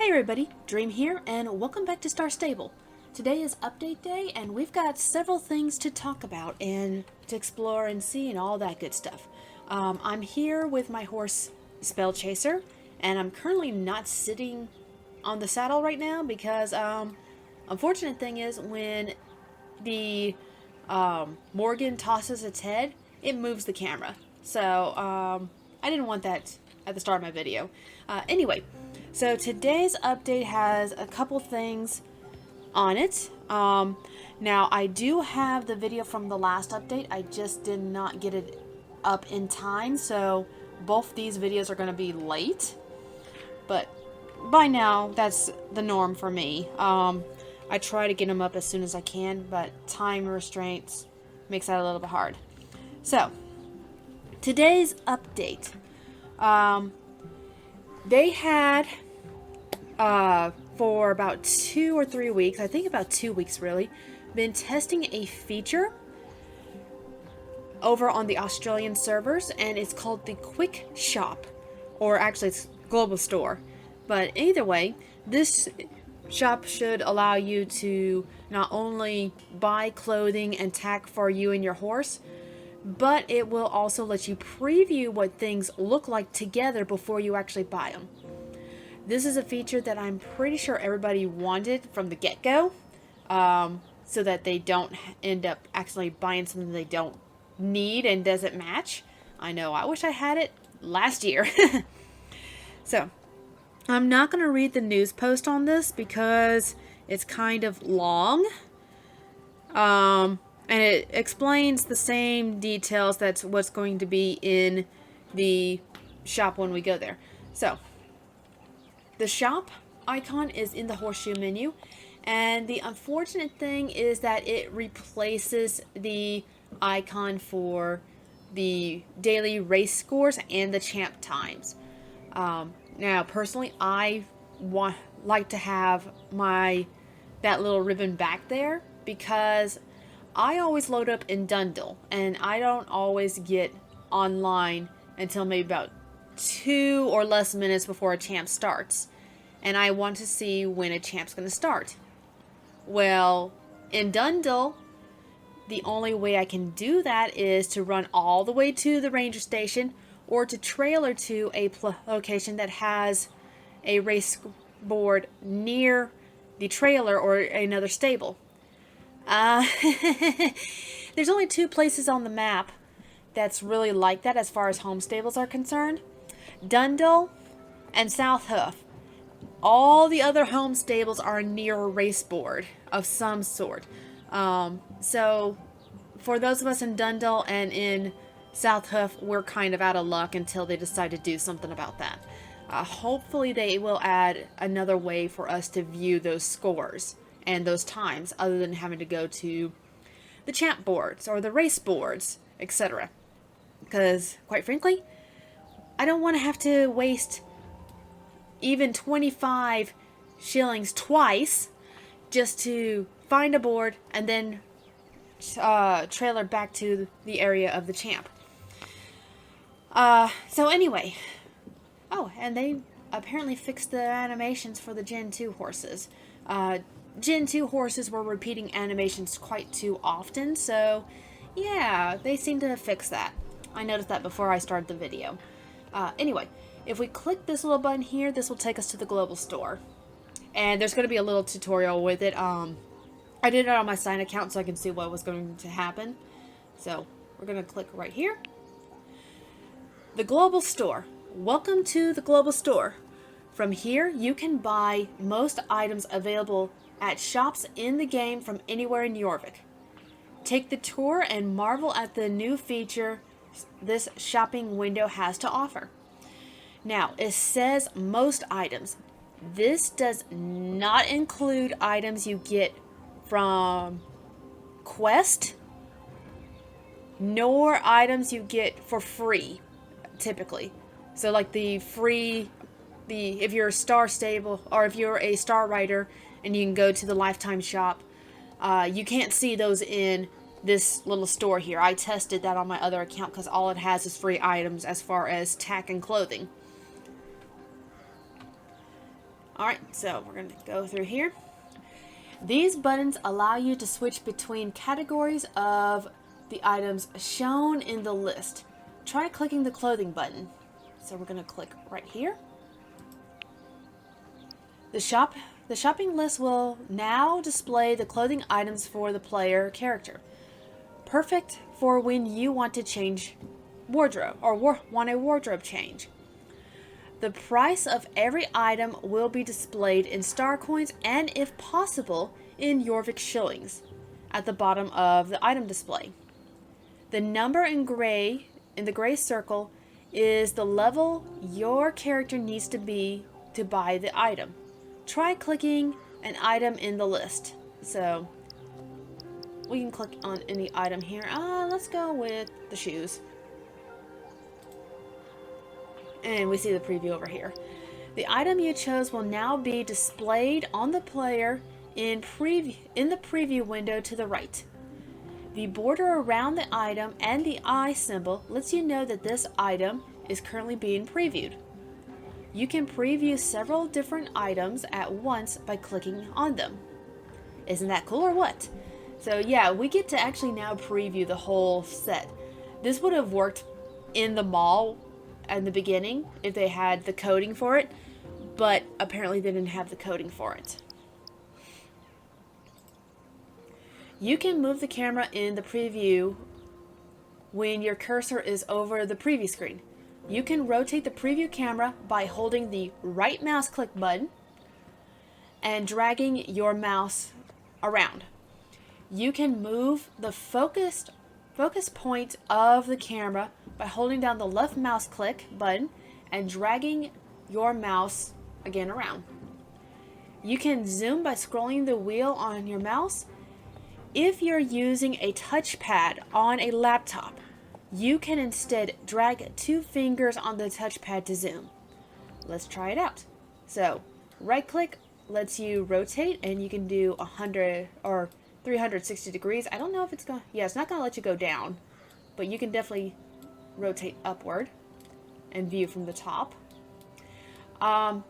Hey everybody, Dream here, and welcome back to Star Stable. Today is update day, and we've got several things to talk about and to explore and see and all that good stuff. I'm here with my horse, Spell Chaser, and I'm currently not sitting on the saddle right now because, unfortunate thing is when the Morgan tosses its head, it moves the camera. So, I didn't want that at the start of my video. Anyway, so today's update has a couple things on it. Now, I do have the video from the last update. I just did not get it up in time, so both these videos are going to be late. But by now, that's the norm for me. I try to get them up as soon as I can, but time restraints makes that a little bit hard. So, today's update. They had, for about 2 or 3 weeks, I think about 2 weeks really, been testing a feature over on the Australian servers, and it's called the Quick Shop, or actually it's Global Store. But either way, this shop should allow you to not only buy clothing and tack for you and your horse, but it will also let you preview what things look like together before you actually buy them. This is a feature that I'm pretty sure everybody wanted from the get-go, so that they don't end up accidentally buying something they don't need and doesn't match. I know, I wish I had it last year. So, I'm not going to read the news post on this because it's kind of long. And it explains the same details that's what's going to be in the shop when we go there. So, the shop icon is in the horseshoe menu, and the unfortunate thing is that it replaces the icon for the daily race scores and the champ times. Now, personally, I like to have that little ribbon back there because I always load up in Dundle, and I don't always get online until maybe about 2 or less minutes before a champ starts. And I want to see when a champ's going to start. Well, in Dundle, the only way I can do that is to run all the way to the ranger station or to trailer to a location that has a race board near the trailer or another stable. There's only 2 places on the map that's really like that as far as home stables are concerned. Dundle and South Hoof. All the other home stables are near a race board of some sort. So for those of us in Dundle and in South Hoof, we're kind of out of luck until they decide to do something about that. Hopefully they will add another way for us to view those scores and those times other than having to go to the champ boards or the race boards, etc. Because, quite frankly, I don't want to have to waste even 25 shillings twice just to find a board and then trailer back to the area of the champ. So anyway, oh, and they apparently fixed the animations for the Gen 2 horses. Gen 2 horses were repeating animations quite too often, so yeah, they seem to have fixed that. I noticed that before I started the video. Anyway, if we click this little button here, this will take us to the global store. And there's going to be a little tutorial with it. I did it on my sign account so I can see what was going to happen. So, we're going to click right here. The global store. Welcome to the global store. From here, you can buy most items available at shops in the game from anywhere in Jorvik. Take the tour and marvel at the new feature this shopping window has to offer. Now, it says most items. This does not include items you get from Quest, nor items you get for free, typically. So like if you're a star stable, or if you're a star rider and you can go to the lifetime shop, you can't see those in this little store here. I tested that on my other account because all it has is free items as far as tack and clothing. Alright, so we're going to go through here. These buttons allow you to switch between categories of the items shown in the list. Try clicking the clothing button. So we're going to click right here. The shopping list will now display the clothing items for the player character. Perfect for when you want to change wardrobe or want a wardrobe change. The price of every item will be displayed in star coins and, if possible, in Jorvik shillings at the bottom of the item display. The number in the gray circle is the level your character needs to be to buy the item. Try clicking an item in the list. So we can click on any item here. Let's go with the shoes. And we see the preview over here. The item you chose will now be displayed on the player in the preview window to the right. The border around the item and the eye symbol lets you know that this item is currently being previewed. You can preview several different items at once by clicking on them. Isn't that cool or what? So yeah, we get to actually now preview the whole set. This would have worked in the mall in the beginning if they had the coding for it, but apparently they didn't have the coding for it. You can move the camera in the preview when your cursor is over the preview screen. You can rotate the preview camera by holding the right mouse click button and dragging your mouse around. You can move the focus point of the camera by holding down the left mouse click button and dragging your mouse again around. You can zoom by scrolling the wheel on your mouse. If you're using a touchpad on a laptop, you can instead drag 2 fingers on the touchpad to zoom. Let's try it out. So, right click lets you rotate, and you can do 100 or 360 degrees. I don't know if it's going to, yeah, it's not going to let you go down, but you can definitely rotate upward and view from the top. I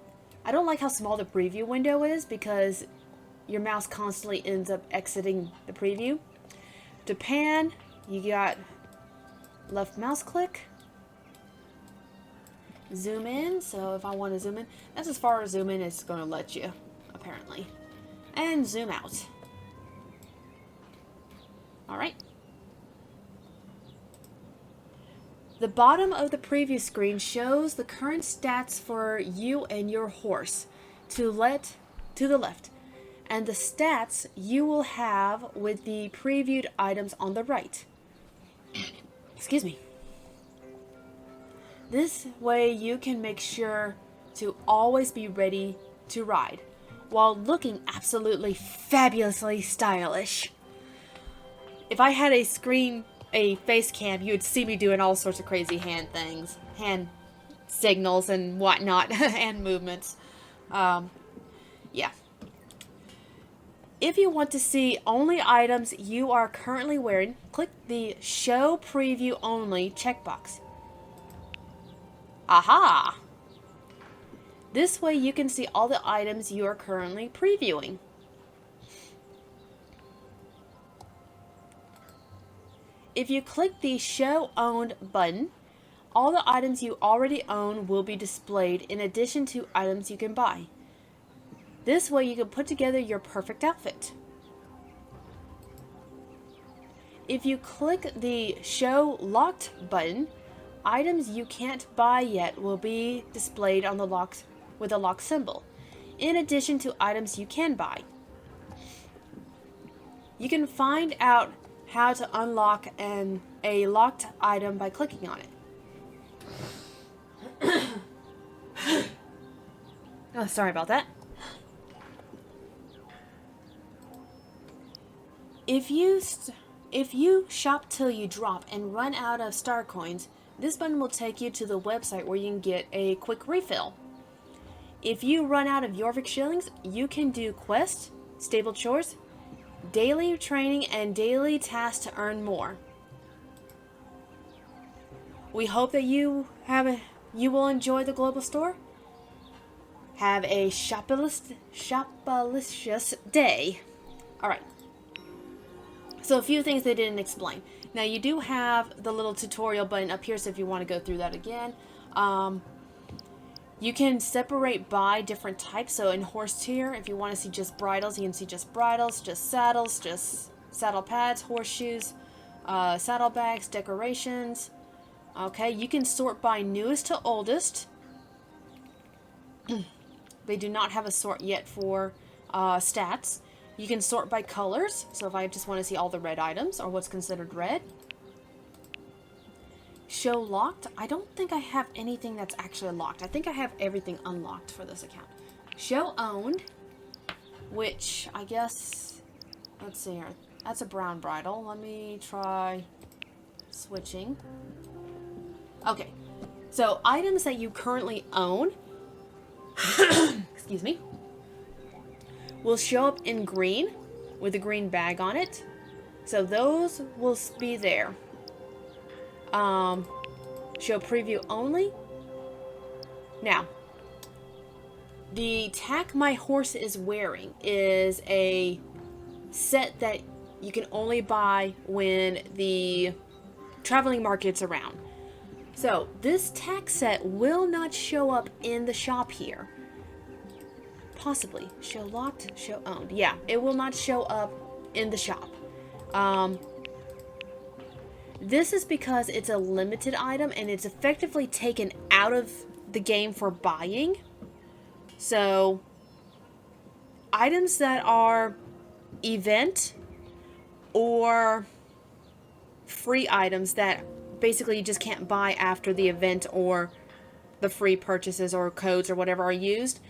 don't like how small the preview window is because your mouse constantly ends up exiting the preview. To pan, you got left mouse click. Zoom in, so if I want to zoom in, that's as far as zoom in it's going to let you, apparently. And zoom out. Alright. The bottom of the preview screen shows the current stats for you and your horse to the left, and the stats you will have with the previewed items on the right. Excuse me. This way you can make sure to always be ready to ride while looking absolutely fabulously stylish. If I had a face cam, you would see me doing all sorts of crazy hand things, hand signals and whatnot, hand movements. Yeah. If you want to see only items you are currently wearing, click the Show Preview Only checkbox. Aha! This way you can see all the items you are currently previewing. If you click the Show Owned button, all the items you already own will be displayed in addition to items you can buy. This way you can put together your perfect outfit. If you click the Show Locked button, items you can't buy yet will be displayed on the lock with a lock symbol, in addition to items you can buy. You can find out how to unlock a locked item by clicking on it. Oh, sorry about that. If you shop till you drop and run out of star coins, this button will take you to the website where you can get a quick refill. If you run out of Jorvik shillings, you can do quests, stable chores, daily training, and daily tasks to earn more. We hope that you will enjoy the global store. Have a shopalicious day. Alright. So a few things they didn't explain. Now you do have the little tutorial button up here, so if you want to go through that again. You can separate by different types. So in horse tier, if you want to see just bridles, you can see just bridles, just saddle pads, horseshoes, saddlebags, decorations. Okay, you can sort by newest to oldest. They do not have a sort yet for stats. You can sort by colors. So if I just want to see all the red items or what's considered red. Show locked. I don't think I have anything that's actually locked. I think I have everything unlocked for this account. Show owned, which I guess, let's see here. That's a brown bridle. Let me try switching. Okay, so items that you currently own, excuse me, will show up in green with a green bag on it. So those will be there. Show preview only. Now, the tack my horse is wearing is a set that you can only buy when the traveling market's around. So this tack set will not show up in the shop here. Possibly. Show locked, show owned. Yeah, it will not show up in the shop. This is because it's a limited item and it's effectively taken out of the game for buying. So, items that are event or free items that basically you just can't buy after the event or the free purchases or codes or whatever are used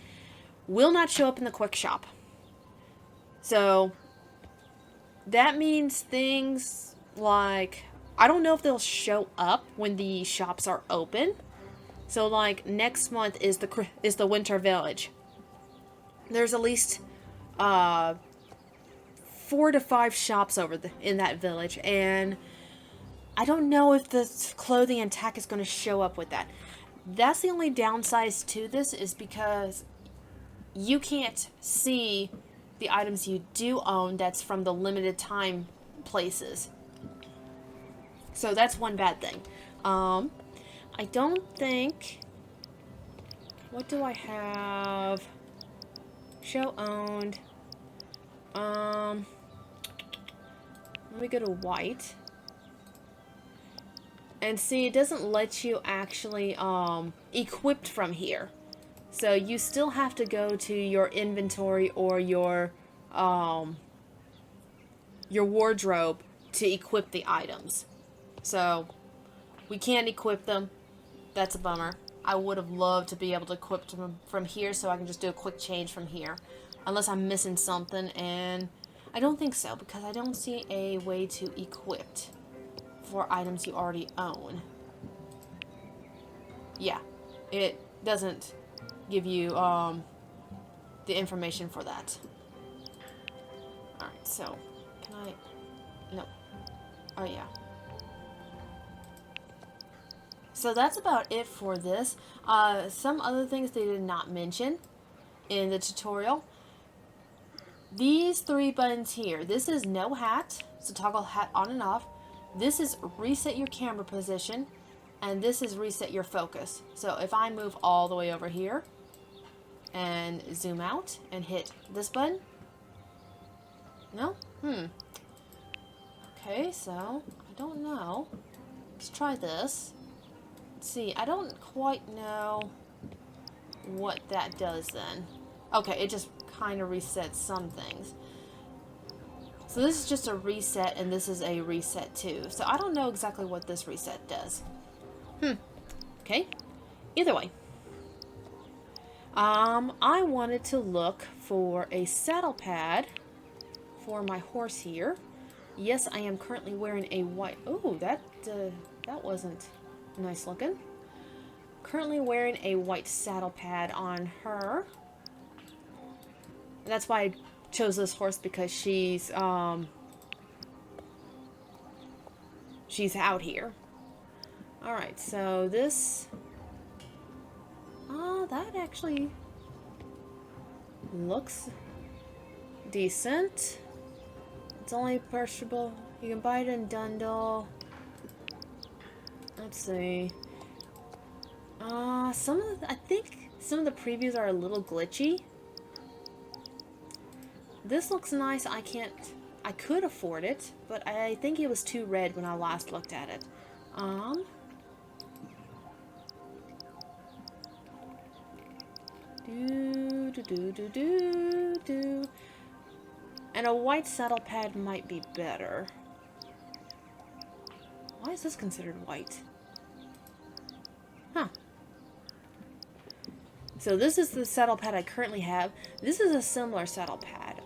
will not show up in the quick shop. So, that means things like, I don't know if they'll show up when the shops are open. So like next month is the Winter Village. There's at least 4 to 5 shops in that village, and I don't know if the clothing and tack is going to show up with that. That's the only downside to this, is because you can't see the items you do own that's from the limited time places. So that's one bad thing. I don't think... What do I have? Show owned. Let me go to white. And see, it doesn't let you actually equip from here. So you still have to go to your inventory or your wardrobe to equip the items. So we can't equip them. That's a bummer. I would have loved to be able to equip them from here so I can just do a quick change from here. Unless I'm missing something, and I don't think so, because I don't see a way to equip for items you already own. Yeah, it doesn't give you the information for that. Alright, so can I... No. Oh yeah. So that's about it for this. Some other things they did not mention in the tutorial. These 3 buttons here. This is no hat, so toggle hat on and off. This is reset your camera position, and this is reset your focus. So if I move all the way over here and zoom out and hit this button. No? Okay, so I don't know. Let's try this. See, I don't quite know what that does then. Okay, it just kind of resets some things. So this is just a reset, and this is a reset too. So I don't know exactly what this reset does. Okay. Either way. I wanted to look for a saddle pad for my horse here. Yes, I am currently wearing a white... Oh, that wasn't... nice looking. Currently wearing a white saddle pad on her. And that's why I chose this horse, because she's out here. Alright, so this... that actually Looks decent. It's only purchasable. You can buy it in Dundle. Let's see. I think some of the previews are a little glitchy. This looks nice. I could afford it, but I think it was too red when I last looked at it. And a white saddle pad might be better. Why is this considered white? Huh. So this is the saddle pad I currently have. This is a similar saddle pad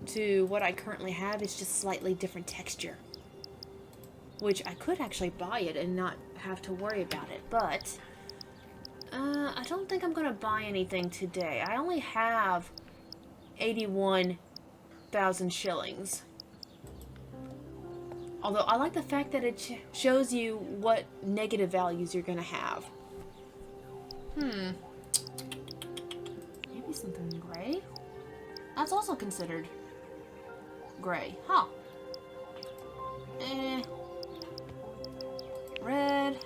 to what I currently have. It's just slightly different texture. Which I could actually buy it and not have to worry about it. But I don't think I'm going to buy anything today. I only have 81,000 shillings. Although I like the fact that it shows you what negative values you're going to have. Maybe something gray? That's also considered gray. Huh. Red.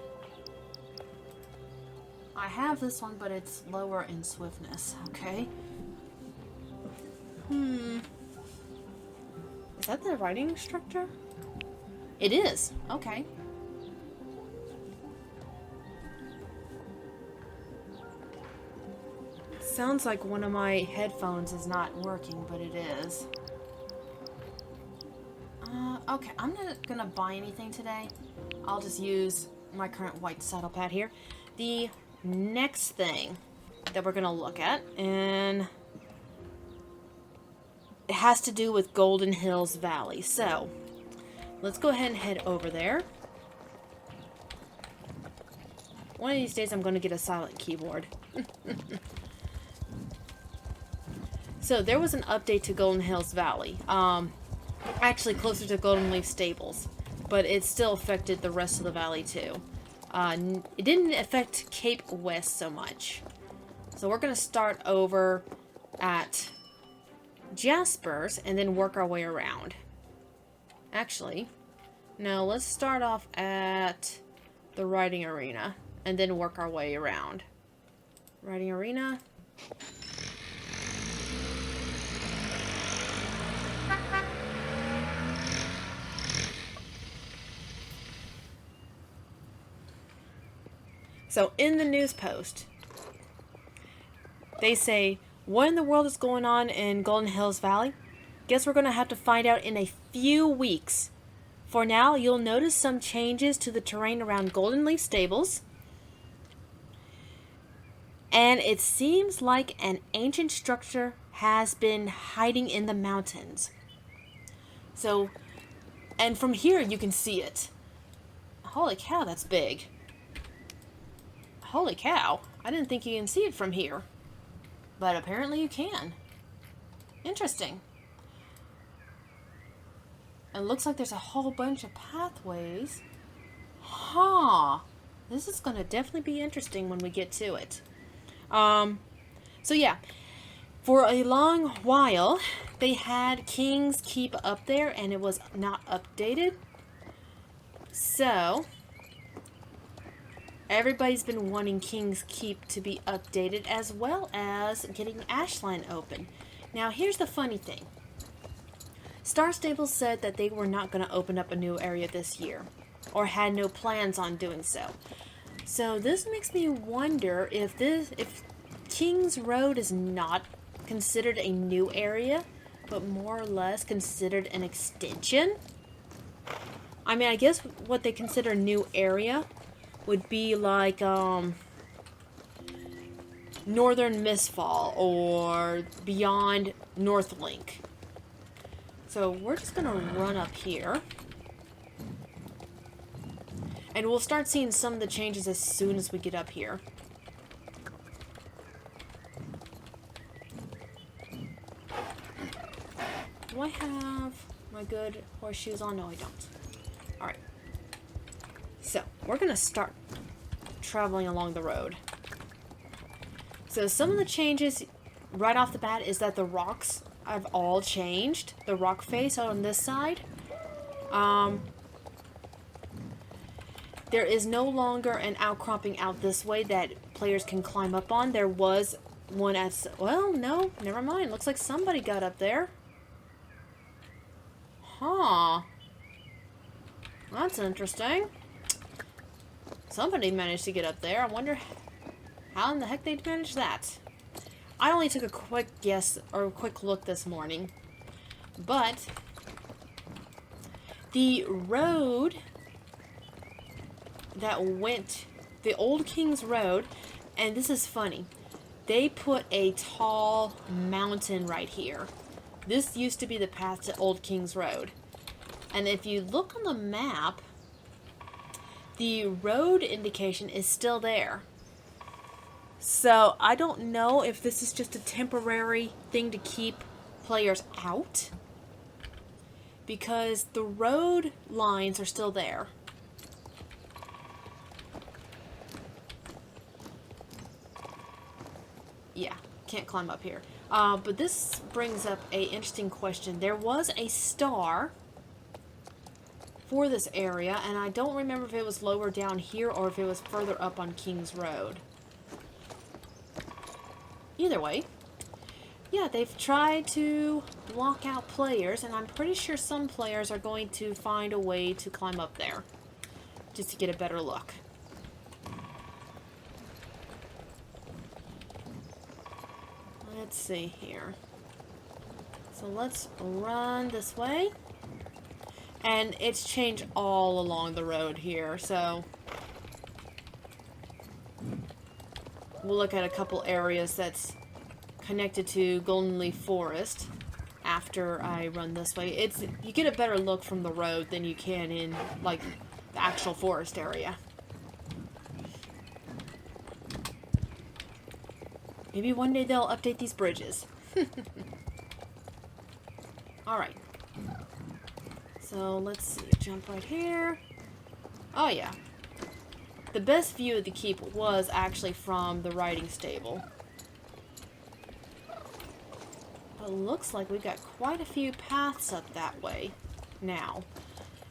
I have this one, but it's lower in swiftness. Okay. Is that the riding instructor? It is. Okay. Sounds like one of my headphones is not working, but it is. Okay, I'm not gonna buy anything today. I'll just use my current white saddle pad here. The next thing that we're gonna look at, and it has to do with Goldenhills Valley. So, let's go ahead and head over there. One of these days I'm gonna get a silent keyboard. So, there was an update to Goldenhills Valley. Actually closer to Goldenleaf Stables, but it still affected the rest of the valley too. It didn't affect Cape West so much. So we're going to start over at Jasper's and then work our way around. Actually, no, let's start off at the riding arena and then work our way around. Riding arena. So, in the news post, they say, what in the world is going on in Goldenhills Valley? Guess we're going to have to find out in a few weeks. For now, you'll notice some changes to the terrain around Goldenleaf Stables. And it seems like an ancient structure has been hiding in the mountains. So, and from here you can see it. Holy cow, that's big. Holy cow, I didn't think you can see it from here. But apparently you can. Interesting. It looks like there's a whole bunch of pathways. Huh. This is going to definitely be interesting when we get to it. So yeah. For a long while, they had King's Keep up there and it was not updated. So everybody's been wanting King's Keep to be updated as well as getting Ashland open. Now, here's the funny thing. Star Stables said that they were not going to open up a new area this year, or had no plans on doing so. So this makes me wonder if King's Road is not considered a new area, but more or less considered an extension. I mean, I guess what they consider new area would be like Northern Mistfall or beyond Northlink. So we're just gonna run up here and we'll start seeing some of the changes as soon as we get up here. Do I have my good horseshoes on? No, I don't. Alright. So, we're going to start traveling along the road. So, some of the changes right off the bat is that the rocks have all changed. The rock face on this side. There is no longer an outcropping out this way that players can climb up on. There was one at... Well, no, never mind. Looks like somebody got up there. Huh. That's interesting. Somebody managed to get up there. I wonder how in the heck they managed that. I only took a quick guess, or a quick look this morning. But the road that went, the Old King's Road, and this is funny, they put a tall mountain right here. This used to be the path to Old King's Road. And if you look on the map, the road indication is still there. So I don't know if this is just a temporary thing to keep players out, because the road lines are still there. Yeah, can't climb up here. But this brings up a interesting question. There was a star for this area, and I don't remember if it was lower down here or if it was further up on King's Road. Either way, yeah, they've tried to block out players, and I'm pretty sure some players are going to find a way to climb up there just to get a better look. Let's see here. So let's run this way. And it's changed all along the road here, so we'll look at a couple areas that's connected to Goldenleaf Forest after I run this way. You get a better look from the road than you can in, like, the actual forest area. Maybe one day they'll update these bridges. Alright. So let's see, jump right here. Oh yeah. The best view of the keep was actually from the riding stable. But it looks like we've got quite a few paths up that way now.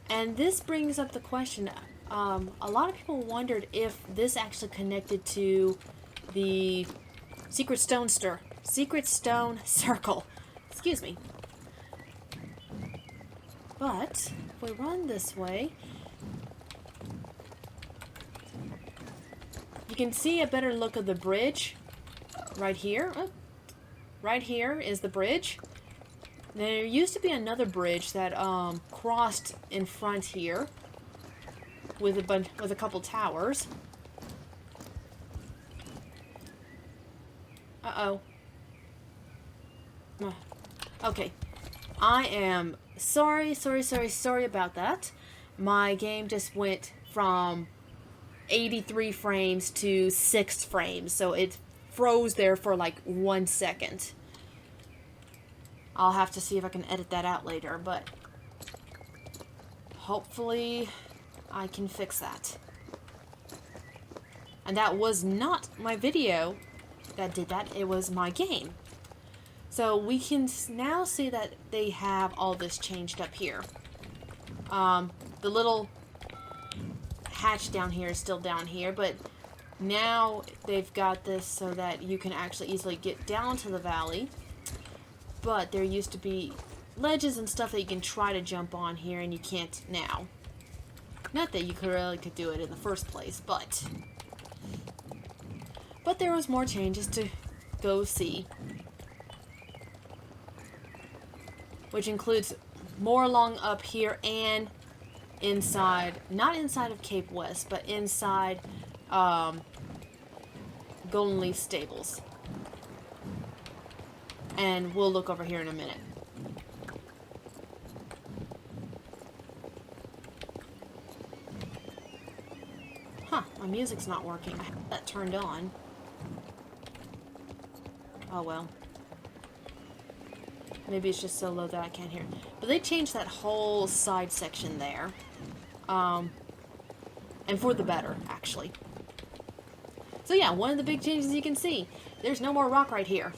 And this brings up the question, a lot of people wondered if this actually connected to the Secret Stone Circle. Excuse me. But if we run this way, you can see a better look of the bridge right here. Oh, right here is the bridge. There used to be another bridge that crossed in front here with a couple towers. Uh-oh. Okay. I am sorry about that. My game just went from 83 frames to 6 frames, so it froze there for like 1 second. I'll have to see if I can edit that out later, but hopefully I can fix that. And that was not my video that did that, it was my game. So we can now see that they have all this changed up here. The little hatch down here is still down here, but now they've got this so that you can actually easily get down to the valley. But there used to be ledges and stuff that you can try to jump on here, and you can't now. Not that you could do it in the first place, but there was more changes to go see. Which includes more along up here and inside, not inside of Cape West, but inside Goldenleaf Stables. And we'll look over here in a minute. Huh, my music's not working. I have that turned on. Oh well. Maybe it's just so low that I can't hear. But they changed that whole side section there. And for the better, actually. So yeah, one of the big changes you can see. There's no more rock right here.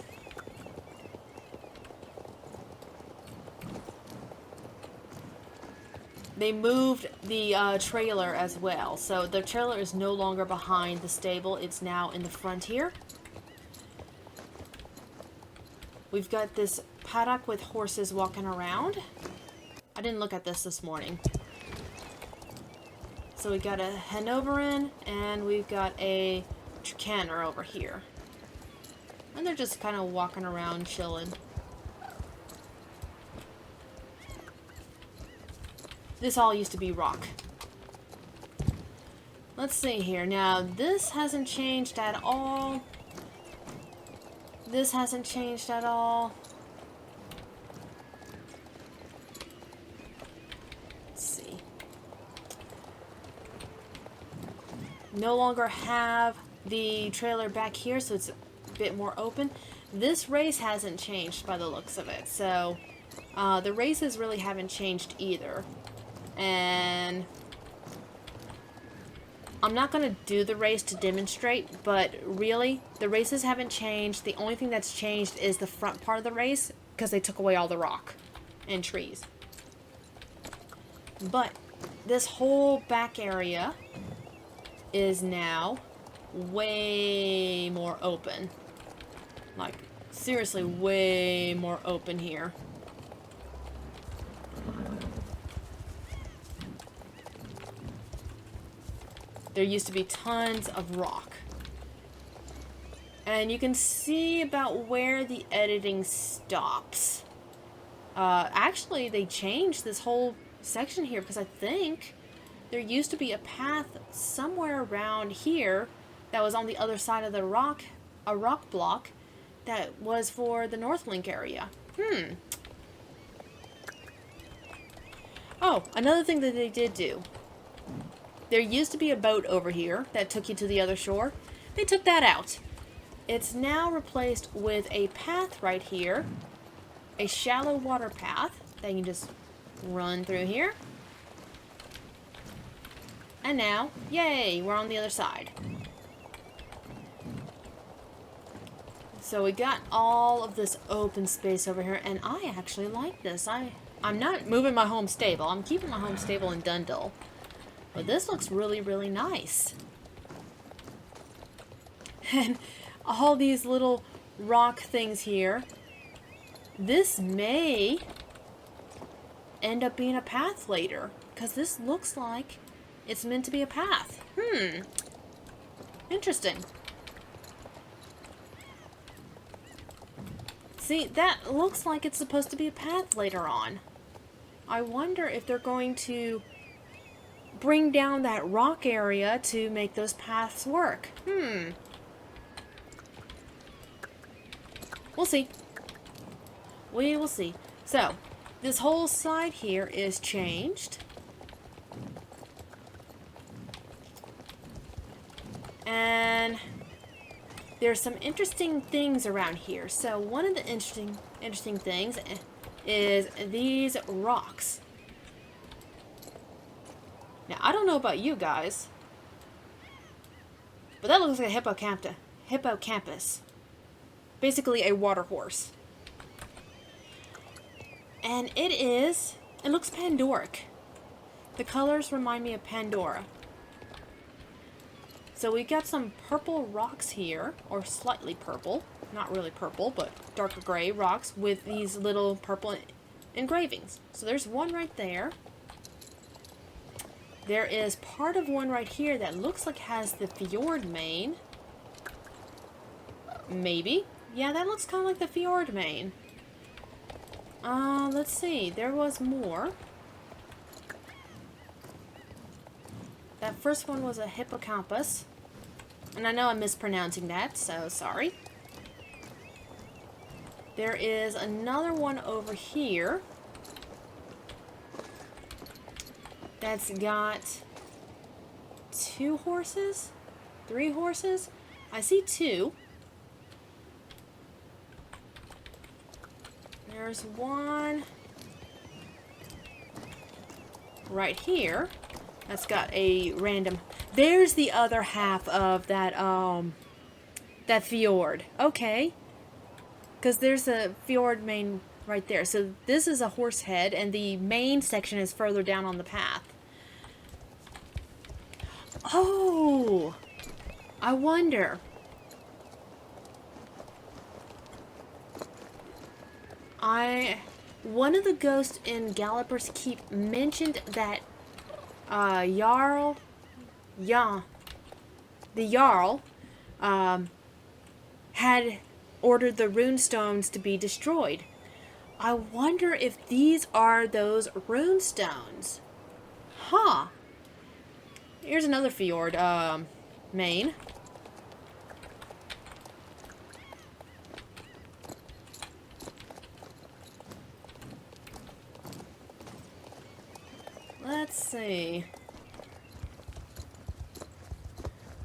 they moved the trailer as well. So the trailer is no longer behind the stable. It's now in the front here. We've got this paddock with horses walking around. I didn't look at this morning. So we got a Hanoverian and we've got a Chicaner over here. And they're just kind of walking around chilling. This all used to be rock. Let's see here. Now, this hasn't changed at all. This hasn't changed at all. Let's see. No longer have the trailer back here, so it's a bit more open. This race hasn't changed by the looks of it, so the races really haven't changed either. And I'm not going to do the race to demonstrate, but really, the races haven't changed. The only thing that's changed is the front part of the race, because they took away all the rock and trees. But this whole back area is now way more open. Like, seriously, way more open here. There used to be tons of rock. And you can see about where the editing stops. Actually, they changed this whole section here because I think there used to be a path somewhere around here that was on the other side of the rock, a rock block that was for the Northlink area. Oh, another thing that they did do. There used to be a boat over here that took you to the other shore. They took that out. It's now replaced with a path right here. A shallow water path that you can just run through here. And now, yay, we're on the other side. So we got all of this open space over here, and I actually like this. I'm not moving my home stable. I'm keeping my home stable in Dundle. But this looks really, really nice. And all these little rock things here. This may end up being a path later, because this looks like it's meant to be a path. Interesting. See, that looks like it's supposed to be a path later on. I wonder if they're going to bring down that rock area to make those paths work. We'll see. We will see. So, this whole side here is changed. And there's some interesting things around here. So, one of the interesting things is these rocks. Now, I don't know about you guys, but that looks like a hippocampus. Basically a water horse. And it looks Pandoric. The colors remind me of Pandora. So we got some purple rocks here, or slightly purple. Not really purple, but darker gray rocks with these little purple engravings. So there's one right there. There is part of one right here that looks like has the fjord mane. Maybe. Yeah, that looks kind of like the fjord mane. Let's see. There was more. That first one was a hippocampus. And I know I'm mispronouncing that, so sorry. There is another one over here. That's got 2 horses? 3 horses? I see 2. There's one right here that's got a random... There's the other half of that, that fjord. Okay. Because there's a fjord mane right there. So this is a horse head, and the main section is further down on the path. Oh, I wonder. One of the ghosts in Galloper's Keep mentioned that the Jarl had ordered the rune stones to be destroyed. I wonder if these are those rune stones. Huh. Here's another fjord, Maine. Let's see.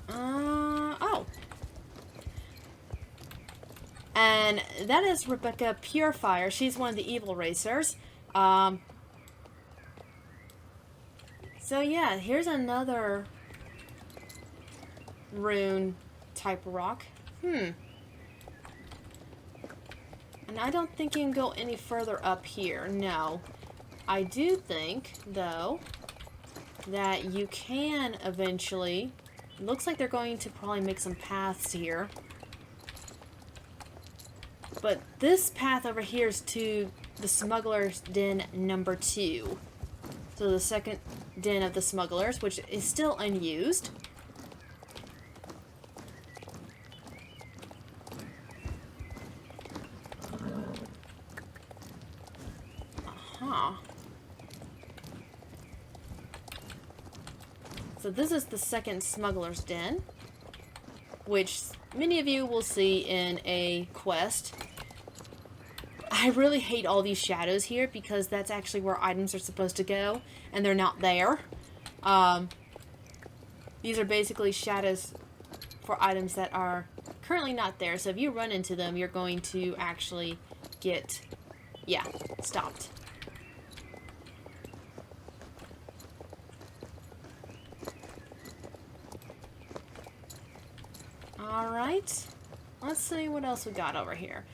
Oh. And that is Rebecca Purefire. She's one of the evil racers. So yeah, here's another rune type rock. And I don't think you can go any further up here. No. I do think, though, that you can eventually... Looks like they're going to probably make some paths here. But this path over here is to the Smuggler's Den number 2. So the second den of the Smugglers, which is still unused. So this is the second Smuggler's Den, which many of you will see in a quest. I really hate all these shadows here because that's actually where items are supposed to go, and they're not there. These are basically shadows for items that are currently not there, so if you run into them, you're going to actually get, stopped. Alright, let's see what else we got over here.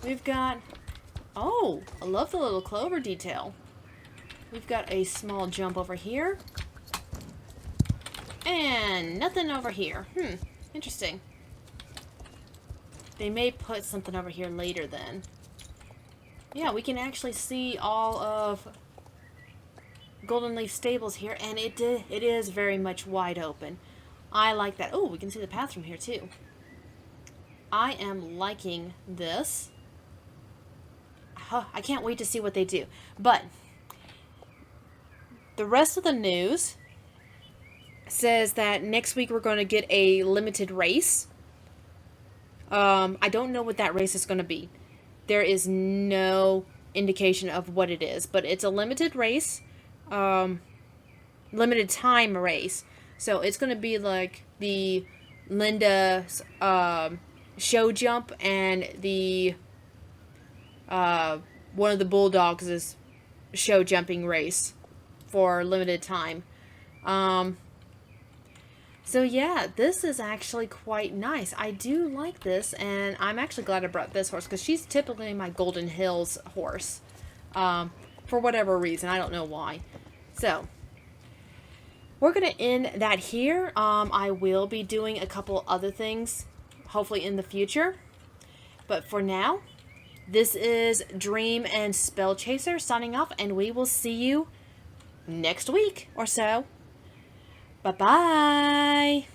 We've got, oh, I love the little clover detail. We've got a small jump over here. And nothing over here. Interesting. They may put something over here later then. Yeah, we can actually see all of Goldenleaf Stables here, and it is very much wide open. I like that. Oh, we can see the path from here too. I am liking this. I can't wait to see what they do. But the rest of the news says that next week we're going to get a limited race. I don't know what that race is going to be. There is no indication of what it is, but it's a limited race, limited time race. So it's going to be like the Linda's show jump and the one of the Bulldogs' show jumping race for limited time. So yeah, this is actually quite nice. I do like this, and I'm actually glad I brought this horse because she's typically my Goldenhills horse. For whatever reason, I don't know why. So we're going to end that here. I will be doing a couple other things, hopefully in the future. But for now, this is Dream and Spell Chaser signing off, and we will see you next week or so. Bye-bye.